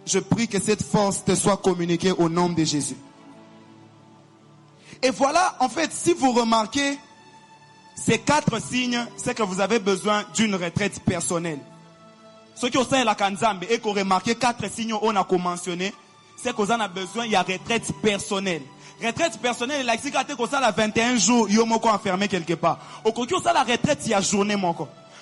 je prie que cette force te soit communiquée au nom de Jésus. Et voilà, en fait, si vous remarquez, ces 4 signes, c'est que vous avez besoin d'une retraite personnelle. Ceux qui ont fait la Kanzambe et qui ont remarqué 4 signes qu'on a mentionné, c'est qu'on a besoin, il y a retraite personnelle. Retraite personnelle, il y a 21 jours, il y a enfermé quelque part. Au côté, on a la retraite, il y a journée, mon.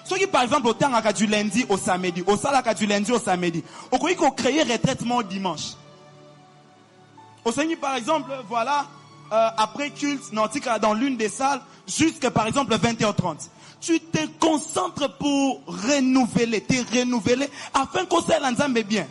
Ceux qui, par exemple, au temps du lundi au samedi, au salaka du lundi au samedi, au côté, qu'on crée retraite dimanche. Au Seigneur, par exemple, voilà, après culte, dans l'une des salles, jusqu'à, par exemple, 20h30. Tu te concentres pour renouveler, afin qu'on s'est l'ensemble bien.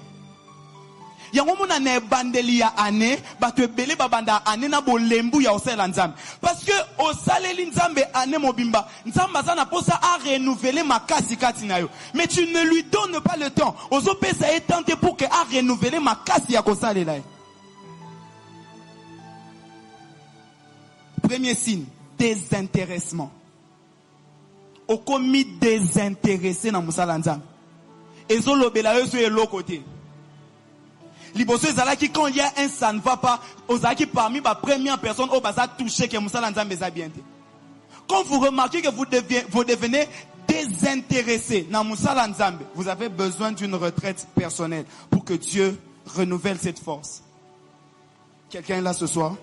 Yango muna ne bandeli ya ane, batu ebele babanda ane na bolembu ya osela nzambe. Parce que osaleli nzambe ane mobimba, nzamba zana posa a renouveler makasi kati na yo. Mais tu ne lui donnes pas le temps. Ozo pesa est tenté pour que a renouveler makasi ya kosalela. Premier signe, désintéressement. Okomi désintéressé na musala nzambe. Ezo lobela yo so elo côté. Liboso ezalaki quand il y a un ça ne va pas, ozalaki parmi la première personne au baza touché que musala nzambe za bien. Quand vous remarquez que vous devenez désintéressé na musala nzambe, vous avez besoin d'une retraite personnelle pour que Dieu renouvelle cette force. Quelqu'un est là ce soir?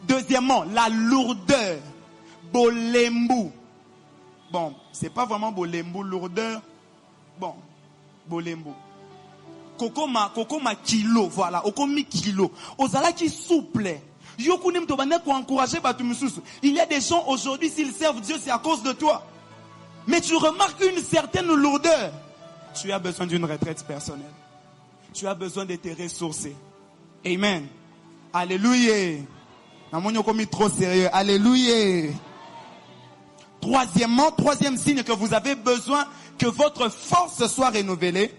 Deuxièmement, la lourdeur. Bolembu. Bon, c'est pas vraiment bolembu, lourdeur. Bon, bolembu. Kokoma kilo, voilà. Okomi kilo. Ozala qui souple. Yokunim tobane pour encourager batumususu. Il y a des gens aujourd'hui, s'ils servent Dieu, c'est à cause de toi. Mais tu remarques une certaine lourdeur. Tu as besoin d'une retraite personnelle. Tu as besoin de te ressourcer. Amen. Alléluia. Trop sérieux. Alléluia. Troisième signe que vous avez besoin que votre force soit renouvelée.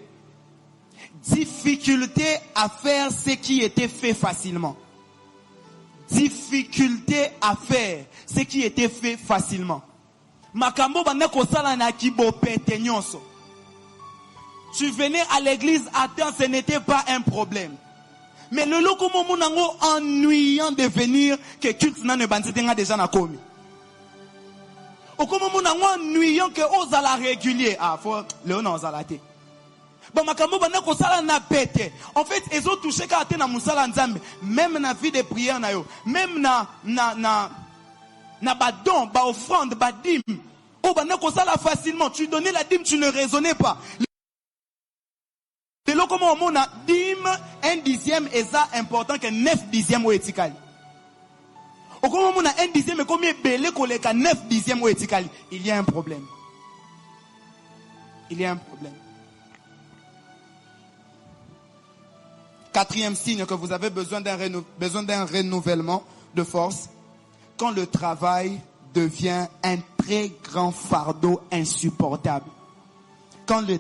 Difficulté à faire ce qui était fait facilement. Difficulté à faire ce qui était fait facilement. Makambo baneko sala na kibo pete nyonso. Tu venais à l'église à temps, ce n'était pas un problème. Mais le lokomo munango ennuyant de venir que culte na ne banzetenga déjà na komi. Okomo munango ennuyant que ozala régulier. Ah, faut le na ozala te. Ba makambo banako sala na pete. En fait, ils ont touché ka te na musala nzambe, même na vie de prière na yo, même na badon, ba offrande, ba dîme. Oh banako sala facilement, tu donnais la dîme, tu ne raisonnais pas. C'est là comment on a dîme, 1/10 est ça important que 9/10 au etikali. Au comment on a 1/10 mais combien belé koleka 9/10 au etikali, il y a un problème. Il y a un problème. Quatrième signe que vous avez besoin d'un renouvellement de force, quand le travail devient un très grand fardeau insupportable. Quand le